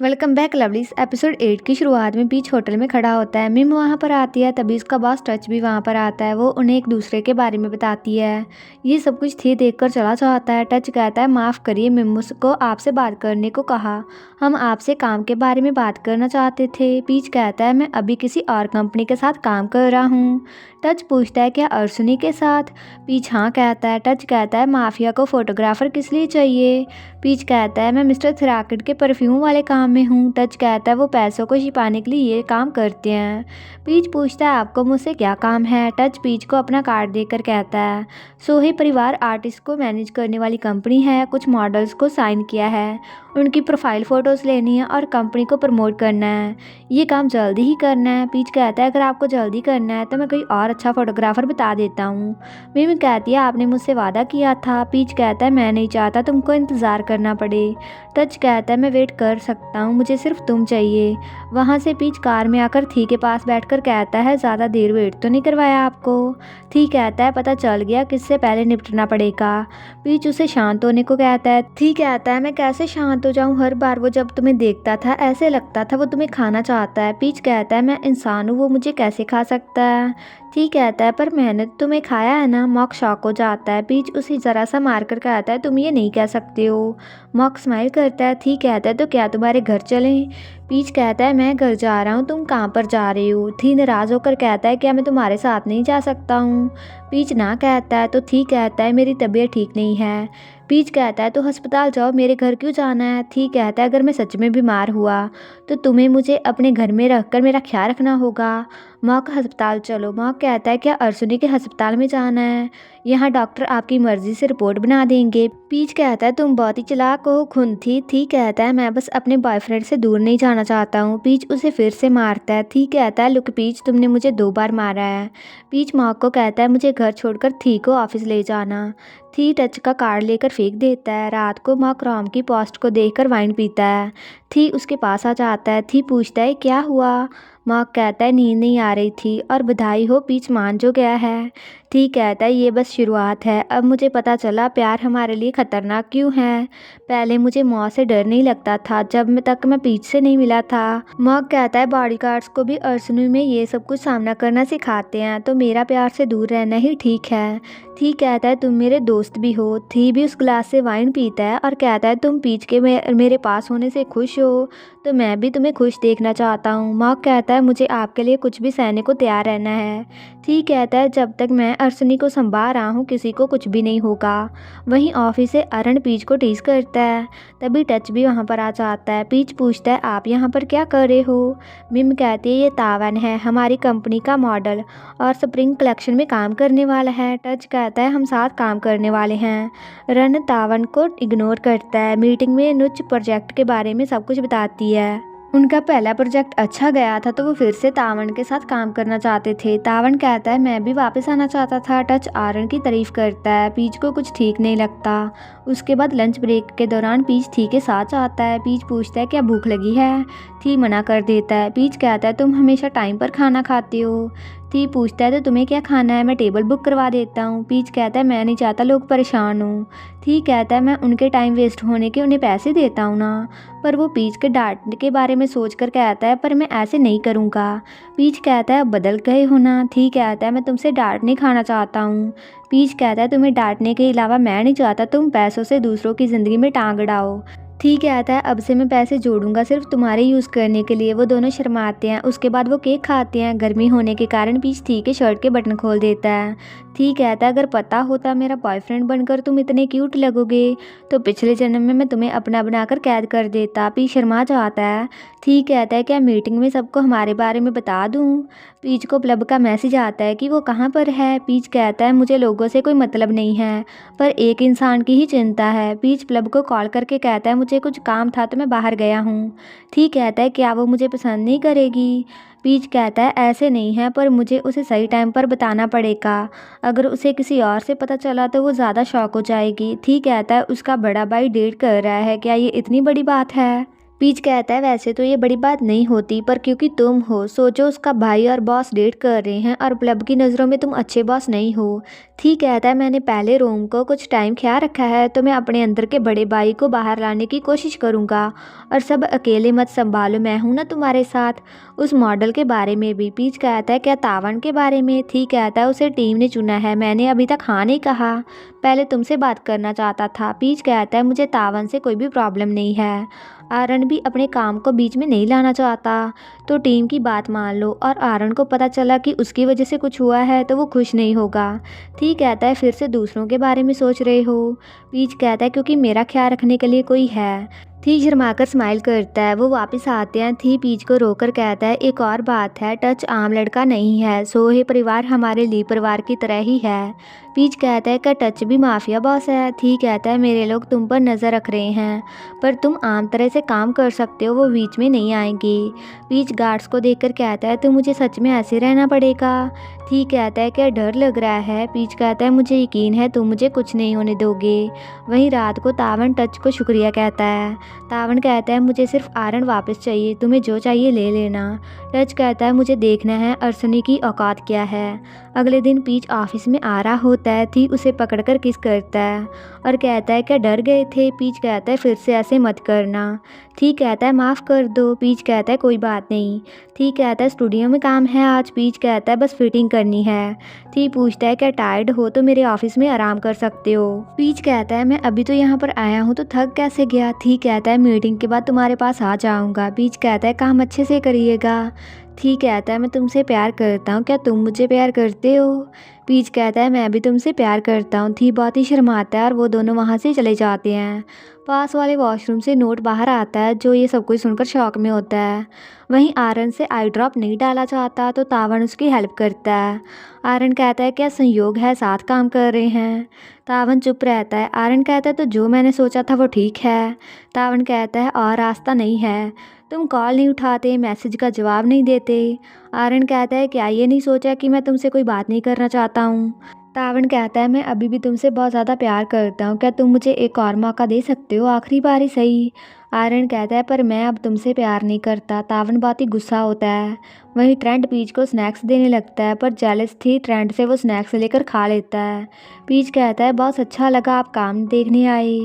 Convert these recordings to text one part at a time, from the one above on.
Welcome back lovelies. Episode 8 की शुरुआत में पीच होटल में खड़ा होता है। मिम वहाँ पर आती है, तभी उसका बॉस टच भी वहाँ पर आता है। वो उन्हें एक दूसरे के बारे में बताती है। ये सब कुछ थी देखकर चला जाता है। टच कहता है, माफ़ करिए मिम, मुझको आपसे बात करने को कहा। हम आपसे काम के बारे में बात करना चाहते थे। पीच कहता है, मैं अभी किसी और कंपनी के साथ काम कर रहा हूँ। टच पूछता है, क्या अर्शुनी के साथ? पीच हाँ कहता है। टच कहता है, माफिया को फोटोग्राफर किस लिए चाहिए? पीच कहता है, मैं मिस्टर थ्राकिड के परफ्यूम वाले काम में हूँ। टच कहता है, वो पैसों को छिपाने के लिए ये काम करते हैं। पीच पूछता है, आपको मुझसे क्या काम है? टच पीच को अपना कार्ड देकर कहता है, सोहे परिवार आर्टिस्ट को मैनेज करने वाली कंपनी है। कुछ मॉडल्स को साइन किया है, उनकी प्रोफाइल फ़ोटोज़ लेनी है और कंपनी को प्रमोट करना है। ये काम जल्दी ही करना है। पीच कहता है, अगर आपको जल्दी करना है तो मैं कोई और अच्छा फोटोग्राफर बता देता हूँ। मिम कहती है, आपने मुझसे वादा किया था। पीच कहता है, मैं नहीं चाहता तुमको इंतज़ार करना पड़े। टच कहता है, मैं वेट कर सकता हूँ, मुझे सिर्फ तुम चाहिए। वहाँ से पीच कार में आकर थी के पास बैठकर कहता है, ज़्यादा देर वेट तो नहीं करवाया आपको? थी कहता है, पता चल गया किससे पहले निपटना पड़ेगा। पीच उसे शांत होने को कहता है। थी कहता है, मैं कैसे शांत हो जाऊँ? हर बार वो जब तुम्हें देखता था ऐसे लगता था वो तुम्हें खाना चाहता है। पीच कहता है, मैं इंसान हूँ, वो मुझे कैसे खा सकता है? ठीक कहता है, पर मैंने तुम्हें खाया है ना। मॉक शॉक हो जाता है। पीच उसे ज़रा सा मारकर कहता है, तुम ये नहीं कह सकते हो। मॉक स्माइल करता है। ठीक कहता है, तो क्या तुम्हारे घर चलें? पीच कहता है, मैं घर जा रहा हूँ, तुम कहाँ पर जा रही हो? थी नाराज़ होकर कहता है, क्या मैं तुम्हारे साथ नहीं जा सकता हूँ? पीच ना कहता है। तो थी कहता है, मेरी तबीयत ठीक नहीं है। पीच कहता है, तो अस्पताल जाओ, मेरे घर क्यों जाना है? थी कहता है, अगर मैं सच में बीमार हुआ तो तुम्हें मुझे अपने घर में रखकर मेरा ख्याल रखना होगा। मॉक अस्पताल चलो। मॉक कहता है, क्या अर्शुनी के अस्पताल में जाना है? यहाँ डॉक्टर आपकी मर्जी से रिपोर्ट बना देंगे। पीच कहता है, तुम बहुत ही चालाक हो खून। थी कहता है, मैं बस अपने बॉयफ्रेंड से दूर नहीं जाना चाहता हूँ। पीच उसे फिर से मारता है। थी कहता है, लुक पीच, तुमने मुझे 2 बार मारा है। पीच मॉक को कहता है, मुझे घर छोड़कर थी को ऑफिस ले जाना। थी टच का कार्ड लेकर फेंक देता है। रात को मॉक रॉम की पोस्ट को देखकर वाइन पीता है। थी उसके पास आ जाता है। थी पूछता है, क्या हुआ? मॉक कहता है, नींद नहीं आ रही थी, और बधाई हो पीच मान जो गया है। थी कहता है, ये बस शुरुआत है, अब मुझे पता चला प्यार हमारे लिए ख़तरनाक क्यों है। पहले मुझे मौत से डर नहीं लगता था जब तक मैं पीच से नहीं मिला था। मॉक कहता है, बॉडीगार्ड्स को भी अर्शुनी में ये सब कुछ सामना करना सिखाते हैं, तो मेरा प्यार से दूर रहना ही ठीक है। थी कहता है, तुम मेरे दोस्त भी हो। थी भी उस गिलास से वाइन पीता है और कहता है, तुम पीच के मेरे पास होने से खुश हो, तो मैं भी तुम्हें खुश देखना चाहता हूँ। मॉक कहता है, मुझे आपके लिए कुछ भी सहने को तैयार रहना है। थी कहता है, जब तक मैं अर्शुनी को संभाल रहा हूँ किसी को कुछ भी नहीं होगा। वहीं ऑफिस से अरण पीच को टीज करता है। तभी टच भी वहाँ पर आ जाता है। पीच पूछता है, आप यहाँ पर क्या कर रहे हो? मिम कहती है, ये तावन है, हमारी कंपनी का मॉडल, और स्प्रिंग कलेक्शन में काम करने वाला है। टच कहता है, हम साथ काम करने वाले हैं। रन तावन को इग्नोर करता है। मीटिंग में नुच प्रोजेक्ट के बारे में सब कुछ बताती है। उनका पहला प्रोजेक्ट अच्छा गया था तो वो फिर से तावन के साथ काम करना चाहते थे। तावन कहता है, मैं भी वापस आना चाहता था। टच आरन की तारीफ करता है। पीच को कुछ ठीक नहीं लगता। उसके बाद लंच ब्रेक के दौरान पीच थी के साथ आता है। पीच पूछता है, क्या भूख लगी है? थी मना कर देता है। पीच कहता है, तुम हमेशा टाइम पर खाना खाते हो। थी पूछता है, तो तुम्हें क्या खाना है? मैं टेबल बुक करवा देता हूँ। पीच कहता है, मैं नहीं चाहता लोग परेशान हों। थी कहता है, मैं उनके टाइम वेस्ट होने के उन्हें पैसे देता हूँ ना। पर वो पीच के डांट के बारे में सोचकर कहता है, पर मैं ऐसे नहीं करूँगा। पीच कहता है, अब बदल गए हो ना। थी कहता है, मैं तुमसे डांट नहीं खाना चाहता हूँ। पीच कहता है, तुम्हें डांटने के अलावा मैं नहीं चाहता तुम पैसों से दूसरों की ज़िंदगी में टांग अड़ाओ। ठीक कहता है, अब से मैं पैसे जोड़ूंगा सिर्फ तुम्हारे यूज़ करने के लिए। वो दोनों शर्माते हैं। उसके बाद वो केक खाते हैं। गर्मी होने के कारण पीच थी के शर्ट के बटन खोल देता है। थी कहता है, अगर पता होता मेरा बॉयफ्रेंड बनकर तुम इतने क्यूट लगोगे तो पिछले जन्म में मैं तुम्हें अपना बनाकर कैद कर देता। पीच शर्मा जाता है। थी कहता है, क्या मीटिंग में सबको हमारे बारे में बता दूँ? पीच को प्लब का मैसेज आता है कि वो कहाँ पर है। पीच कहता है, मुझे लोगों से कोई मतलब नहीं है, पर एक इंसान की ही चिंता है। पीच प्लब को कॉल करके कहता है, मुझे कुछ काम था तो मैं बाहर गया हूँ। थी कहता है, क्या वो मुझे पसंद नहीं करेगी? पीच कहता है, ऐसे नहीं है, पर मुझे उसे सही टाइम पर बताना पड़ेगा। अगर उसे किसी और से पता चला तो वो ज़्यादा शॉक हो जाएगी। थी कहता है, उसका बड़ा भाई डेट कर रहा है, क्या ये इतनी बड़ी बात है? पीच कहता है वैसे तो ये बड़ी बात नहीं होती, पर क्योंकि तुम हो, सोचो उसका भाई और बॉस डेट कर रहे हैं और प्लब की नज़रों में तुम अच्छे बॉस नहीं हो। ठीक कहता है मैंने पहले रोम को कुछ टाइम ख्याल रखा है, तो मैं अपने अंदर के बड़े भाई को बाहर लाने की कोशिश करूँगा। और सब अकेले मत संभालो, मैं हूँ ना तुम्हारे साथ। उस मॉडल के बारे में भी पीच कहता है क्या तावन के बारे में? ठीक कहता है उसे टीम ने चुना है, मैंने अभी तक हाँ नहीं कहा, पहले तुमसे बात करना चाहता था। पीच कहता है मुझे तावन से कोई भी प्रॉब्लम नहीं है, आरन भी अपने काम को बीच में नहीं लाना चाहता, तो टीम की बात मान लो। और आरन को पता चला कि उसकी वजह से कुछ हुआ है तो वो खुश नहीं होगा। ठीक कहता है फिर से दूसरों के बारे में सोच रहे हो? पीच कहता है क्योंकि मेरा ख्याल रखने के लिए कोई है। थी शर्माकर स्माइल करता है। वो वापस आते हैं। थी पीच को रोकर कहता है एक और बात है, टच आम लड़का नहीं है, सोहे परिवार हमारे लिए परिवार की तरह ही है। पीच कहता है क्या टच भी माफिया बॉस है? थी कहता है मेरे लोग तुम पर नज़र रख रहे हैं, पर तुम आम तरह से काम कर सकते हो, वो बीच में नहीं आएंगे। पीच गार्ड्स को देखकर कहता है तो मुझे सच में ऐसे रहना पड़ेगा? थी कहता है क्या डर लग रहा है? पीच कहता है मुझे यकीन है तुम मुझे कुछ नहीं होने दोगे। वहीं रात को तावन टच को शुक्रिया कहता है। तावन कहता है मुझे सिर्फ आरन वापस चाहिए, तुम्हें जो चाहिए ले लेना। टच कहता है मुझे देखना है अर्सनी की औकात क्या है। अगले दिन पीच ऑफिस में आ रहा होता है। थी उसे पकड़कर किस करता है और कहता है क्या डर गए थे? पीच कहता है फिर से ऐसे मत करना। थी कहता है माफ़ कर दो। पीच कहता है कोई बात नहीं। थी कहता है स्टूडियो में काम है आज? पीच कहता है बस फिटिंग करनी है। थी पूछता है क्या टायर्ड हो तो मेरे ऑफिस में आराम कर सकते हो? पीच कहता है मैं अभी तो यहाँ पर आया हूँ तो थक कैसे गया? थी कहता है मीटिंग के बाद तुम्हारे पास आ जाऊँगा। पीच कहता है काम अच्छे से करिएगा। थी कहता है मैं तुमसे प्यार करता हूँ, क्या तुम मुझे प्यार करते हो? पीच कहता है मैं भी तुमसे प्यार करता हूँ। थी बहुत ही शर्माता है और वो दोनों वहाँ से चले जाते हैं। पास वाले वॉशरूम से नोट बाहर आता है, जो ये सब कुछ सुनकर शॉक में होता है। वहीं आरन से आई ड्रॉप नहीं डाला चाहता तो तावन उसकी हेल्प करता है। आरन कहता है क्या संयोग है साथ काम कर रहे हैं? तावन चुप रहता है। आरन कहता है तो जो मैंने सोचा था वो ठीक है। तावन कहता है और रास्ता नहीं है, तुम कॉल नहीं उठाते, मैसेज का जवाब नहीं देते। आरन कहता है क्या ये नहीं सोचा कि मैं तुमसे कोई बात नहीं करना चाहता हूँ? तावन कहता है मैं अभी भी तुमसे बहुत ज़्यादा प्यार करता हूँ, क्या तुम मुझे एक और मौका दे सकते हो, आखिरी बार ही सही? आरन कहता है पर मैं अब तुमसे प्यार नहीं करता। तावन बहुत ही गुस्सा होता है। वहीं ट्रेंट पीच को स्नैक्स देने लगता है, पर जेलस थी ट्रेंट से वो स्नैक्स लेकर खा लेता है। पीच कहता है बहुत अच्छा लगा आप काम देखने आए।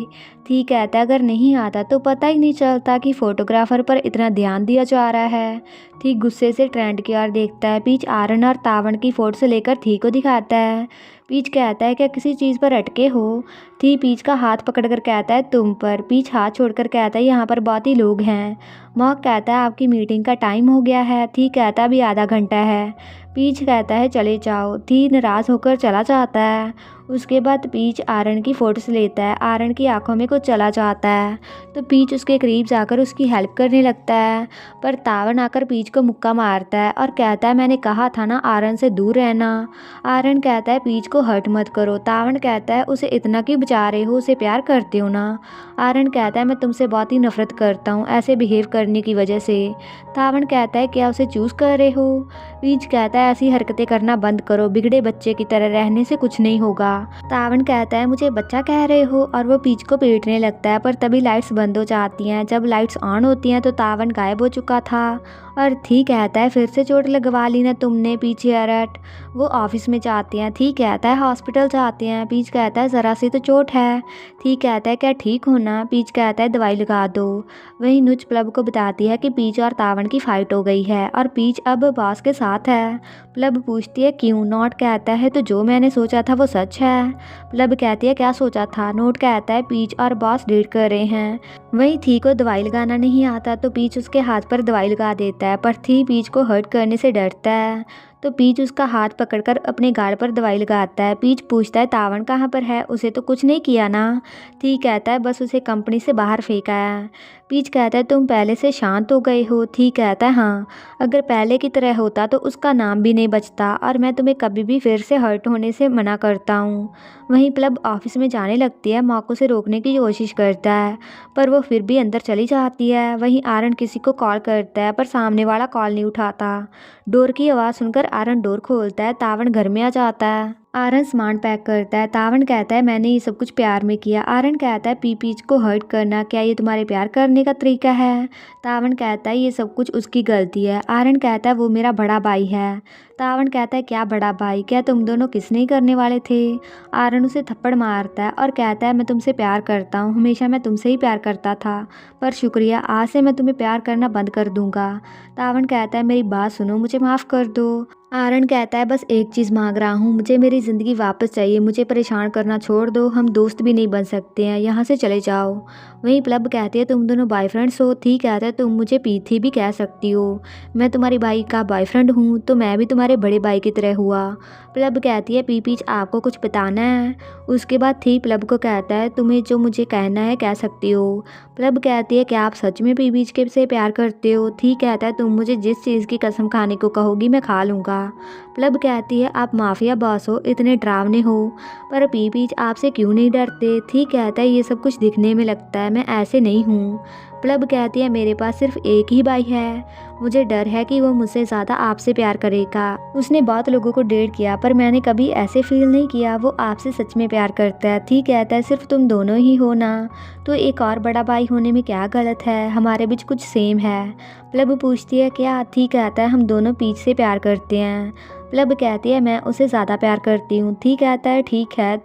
थी कहता है अगर नहीं आता तो पता ही नहीं चलता कि फ़ोटोग्राफर पर इतना ध्यान दिया जा रहा है। थी गुस्से से ट्रेंट की ओर देखता है। पीच आरन और तावन की फ़ोटो लेकर थी को दिखाता है। पीच कहता है क्या किसी चीज़ पर अटके हो? थी पीच का हाथ पकड़कर कहता है तुम पर। पीच हाथ छोड़कर कहता है यहाँ पर बहुत ही लोग हैं। मॉक कहता है आपकी मीटिंग का टाइम हो गया है। थी कहता है अभी आधा घंटा है। पीच कहता है चले जाओ। थी नाराज़ होकर चला जाता है। उसके बाद पीच आरन की फ़ोटोस लेता है। आरन की आंखों में कुछ चला जाता है तो पीच उसके करीब जाकर उसकी हेल्प करने लगता है, पर तावन आकर पीच को मुक्का मारता है और कहता है मैंने कहा था ना आरन से दूर रहना। आरन कहता है पीच को हर्ट मत करो। तावन कहता है उसे इतना क्यों बचा रहे हो, उसे प्यार करते हो ना? आरन कहता है मैं तुमसे बहुत ही नफरत करता हूँ ऐसे बिहेव करने की वजह से। तावन कहता है क्या उसे चूज़ कर रहे हो? पीच कहता है ऐसी हरकतें करना बंद करो, बिगड़े बच्चे की तरह रहने से कुछ नहीं होगा। तावन कहता है मुझे बच्चा कह रहे हो, और वो पीच को पीटने लगता है, पर तभी लाइट्स बंद हो जाती हैं। जब लाइट्स ऑन होती हैं तो तावन गायब हो चुका था। और थी कहता है फिर से चोट लगवा ली ना तुमने? पीछे अरट वो ऑफिस में जाते हैं। थी कहता है हॉस्पिटल जाते हैं। पीच कहता है ज़रा सी तो चोट है। थी कहता है क्या ठीक होना? पीच कहता है दवाई लगा दो। वहीं नुच प्लब को बताती है कि पीच और तावन की फाइट हो गई है और पीच अब बॉस के साथ है। प्लब पूछती है क्यों? नोट कहता है तो जो मैंने सोचा था वो सच है। प्लब कहती है क्या सोचा था? नोट कहता है पीच और बॉस डेट कर रहे हैं। वहीं थी को दवाई लगाना नहीं आता तो पीच उसके हाथ पर दवाई लगा देता है, पर थी पीच को हर्ट करने से डरता है तो पीच उसका हाथ पकड़कर अपने गाल पर दवाई लगाता है। पीच पूछता है तावन कहाँ पर है, उसे तो कुछ नहीं किया ना? थी कहता है बस उसे कंपनी से बाहर फेंका है। पीच कहता है तुम पहले से शांत हो गए हो। थी कहता है हाँ, अगर पहले की तरह होता तो उसका नाम भी नहीं बचता, और मैं तुम्हें कभी भी फिर से हर्ट होने से मना करता हूँ। वहीं प्लब ऑफिस में जाने लगती है। मौको से रोकने की कोशिश करता है पर वो फिर भी अंदर चली जाती है। वहीं आरन किसी को कॉल करता है पर सामने वाला कॉल नहीं उठाता। डोर की आवाज़ सुनकर आरन डोर खोलता है। तावन घर में आ जाता है। आर्यन सामान पैक करता है। तावन कहता है मैंने ये सब कुछ प्यार में किया। आर्यन कहता है पीच को हर्ट करना क्या ये तुम्हारे प्यार करने का तरीका है? तावन कहता है ये सब कुछ उसकी गलती है। आर्यन कहता है वो मेरा बड़ा भाई है। तावन कहता है क्या बड़ा भाई, क्या तुम दोनों किस नहीं करने वाले थे? आर्यन उसे थप्पड़ मारता है और कहता है मैं तुमसे प्यार करता हूँ, हमेशा मैं तुमसे ही प्यार करता था, पर शुक्रिया आज से मैं तुम्हें प्यार करना बंद कर दूंगा। तावन कहता है मेरी बात सुनो, मुझे माफ़ कर दो। आर्यन कहता है बस एक चीज़ मांग रहा हूँ, मुझे मेरी ज़िंदगी वापस चाहिए, मुझे परेशान करना छोड़ दो, हम दोस्त भी नहीं बन सकते हैं, यहाँ से चले जाओ। वहीं प्लब कहती है तुम दोनों बॉयफ्रेंड्स हो? ठीक कहता है तुम मुझे पीथी भी कह सकती हो, मैं तुम्हारी भाई का बॉयफ्रेंड हूँ तो मैं भी तुम्हारे बड़े भाई की तरह हुआ। प्लब कहती है पीच आपको कुछ बताना है? उसके बाद थी प्लब को कहता है तुम्हें जो मुझे कहना है कह सकती हो। प्लब कहती है क्या आप सच में पीच के से प्यार करते हो? ठीक कहता है तुम मुझे जिस चीज़ की कसम खाने को कहोगी मैं खा लूँगा। प्लब कहती है आप माफिया बॉस हो, इतने डरावने हो, पर पीच आपसे क्यों नहीं डरते? ठीक कहता है ये सब कुछ दिखने में लगता है, मैं ऐसे नहीं हूँ। प्लब कहती है मेरे पास सिर्फ एक ही भाई है, मुझे डर है कि वो मुझसे ज़्यादा आपसे प्यार करेगा। उसने बहुत लोगों को डेट किया पर मैंने कभी ऐसे फील नहीं किया वो आपसे सच में प्यार करता है। ठीक कहता है सिर्फ तुम दोनों ही हो ना, तो एक और बड़ा भाई होने में क्या गलत है, हमारे बीच कुछ सेम है। प्लब पूछती है क्या? ठीक कहता है हम दोनों पीच से प्यार करते हैं। प्लब कहती है मैं उसे ज़्यादा प्यार करती हूँ। ठीक कहता है ठीक है,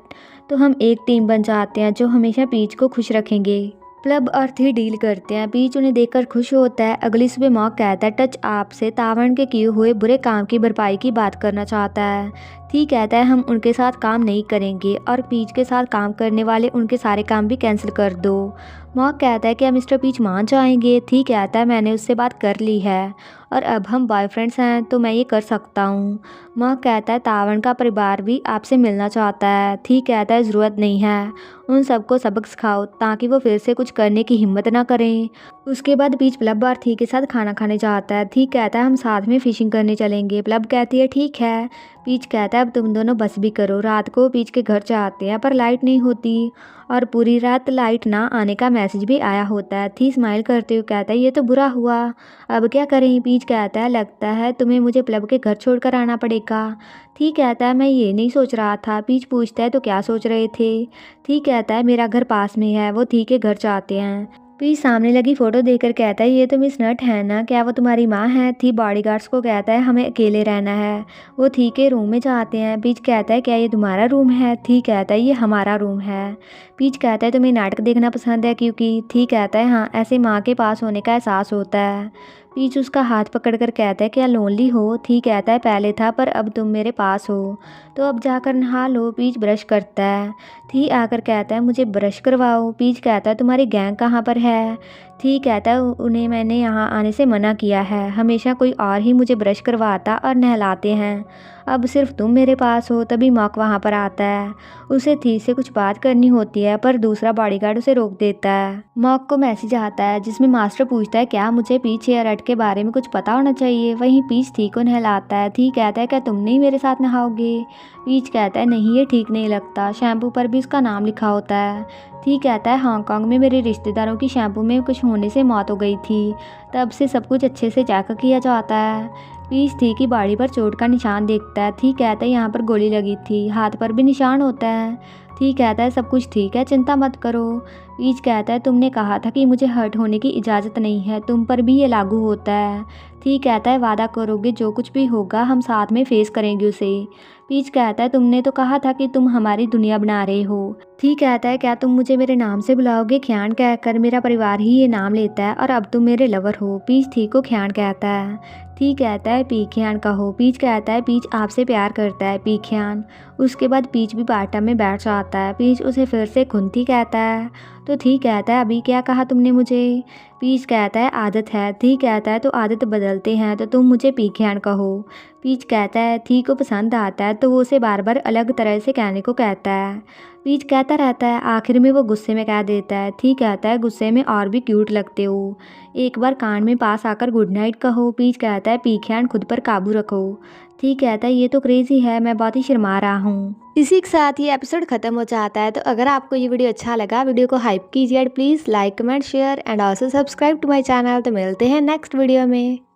तो हम एक टीम बन जाते हैं जो हमेशा पीच को खुश रखेंगे। प्लब और थी डील करते हैं। पीच उन्हें देखकर खुश होता है। अगली सुबह मॉक कहता है टच आपसे तावन के किए हुए बुरे काम की भरपाई की बात करना चाहता है। थी कहता है हम उनके साथ काम नहीं करेंगे और पीच के साथ काम करने वाले उनके सारे काम भी कैंसिल कर दो। मॉक कहता है क्या मिस्टर पीच मान जाएंगे? थी कहता है मैंने उससे बात कर ली है और अब हम बॉयफ्रेंड्स हैं तो मैं ये कर सकता हूँ। मॉक कहता है तावन का परिवार भी आपसे मिलना चाहता है। थी कहता है ज़रूरत नहीं है, उन सबको सबक सिखाओ ताकि वो फिर से कुछ करने की हिम्मत ना करें। उसके बाद पीच प्लब और थी के साथ खाना खाने जाता है। थी कहता है हम साथ में फिशिंग करने चलेंगे। प्लब कहती है ठीक है। पीच कहता है अब तुम दोनों बस भी करो। रात को पीच के घर जाते हैं पर लाइट नहीं होती और पूरी रात लाइट ना आने का मैसेज भी आया होता है। थी स्माइल करते हुए कहता है ये तो बुरा हुआ, अब क्या करें? पीच कहता है लगता है तुम्हें मुझे प्लब के घर छोड़कर आना पड़ेगा। थी कहता है मैं ये नहीं सोच रहा था। पीच पूछता है तो क्या सोच रहे थे? थी कहता है मेरा घर पास में है। वो थी के घर जाते हैं। पीच सामने लगी फोटो देखकर कहता है ये तो मिस नट है ना, क्या वो तुम्हारी माँ है? थी बॉडीगार्ड्स को कहता है हमें अकेले रहना है। वो थी के रूम में जाते हैं। पीच कहता है क्या ये तुम्हारा रूम है? थी कहता है ये हमारा रूम है। पीच कहता है तुम्हें नाटक देखना पसंद है क्योंकि? थी कहता है हाँ, ऐसे माँ के पास होने का एहसास होता है। पीच उसका हाथ पकड़कर कहता है क्या लोनली हो? थी कहता है पहले था पर अब तुम मेरे पास हो तो अब जाकर नहा लो। पीच ब्रश करता है। थी आकर कहता है मुझे ब्रश करवाओ। पीच कहता है तुम्हारी गैंग कहाँ पर है? थी कहता है उन्हें मैंने यहाँ आने से मना किया है, हमेशा कोई और ही मुझे ब्रश करवाता और नहलाते हैं, अब सिर्फ तुम मेरे पास हो। तभी मॉक वहाँ पर आता है। उसे थी से कुछ बात करनी होती है पर दूसरा बॉडीगार्ड उसे रोक देता है। मॉक को मैसेज आता है जिसमें मास्टर पूछता है क्या मुझे पीच हेयर कट के बारे में कुछ पता होना चाहिए? वहीं पीच थी को नहलाता है। थी कहता है क्या तुम नहीं मेरे साथ नहाओगे? पीच कहता है नहीं ये ठीक नहीं लगता, शैम्पू पर भी उसका नाम लिखा होता है। थी कहता है हांगकांग में मेरे रिश्तेदारों की शैम्पू में कुछ होने से मौत हो गई थी, तब से सब कुछ अच्छे से चेक किया जाता है। पीच थी की बाड़ी पर चोट का निशान देखता है। थी कहता है यहाँ पर गोली लगी थी, हाथ पर भी निशान होता है। थी कहता है सब कुछ ठीक है, चिंता मत करो। पीच कहता है तुमने कहा था कि मुझे हर्ट होने की इजाज़त नहीं है, तुम पर भी ये लागू होता है। थी कहता है वादा करोगे जो कुछ भी होगा हम साथ में फेस करेंगे उसे? पीच कहता है तुमने तो कहा था कि तुम हमारी दुनिया बना रहे हो। थी कहता है क्या तुम मुझे मेरे नाम से बुलाओगे? ख्यान कहकर मेरा परिवार ही ये नाम लेता है और अब तुम मेरे लवर हो। पीच थी को ख्यान कहता है। थी कहता है पी ख्यान कहो। पीच कहता है पीच आपसे प्यार करता है पी ख्यान। उसके बाद पीच भी बाटम में बैठ जाता है। पीच उसे फिर से खुंती कहता है। तो थी कहता है अभी क्या कहा तुमने मुझे? पीच कहता है आदत है। थी कहता है तो आदत बदलते हैं तो तुम मुझे पी ख्यान कहो। पीच कहता है थी को पसंद आता है तो वो उसे बार बार अलग तरह से कहने को कहता है। पीच कहता रहता है, आखिर में वो गुस्से में कह देता है। थी कहता है गुस्से में और भी क्यूट लगते हो, एक बार कान में पास आकर गुड नाइट कहो। पीच कहता है पी ख्यान खुद पर काबू रखो। थी कहता है ये तो क्रेजी है, मैं बहुत ही शर्मा रहा हूँ। इसी के साथ ये एपिसोड खत्म हो जाता है। तो अगर आपको ये वीडियो अच्छा लगा, वीडियो को हाइप कीजिए, please like comment share and also subscribe to my channel. तो मिलते हैं नेक्स्ट वीडियो में।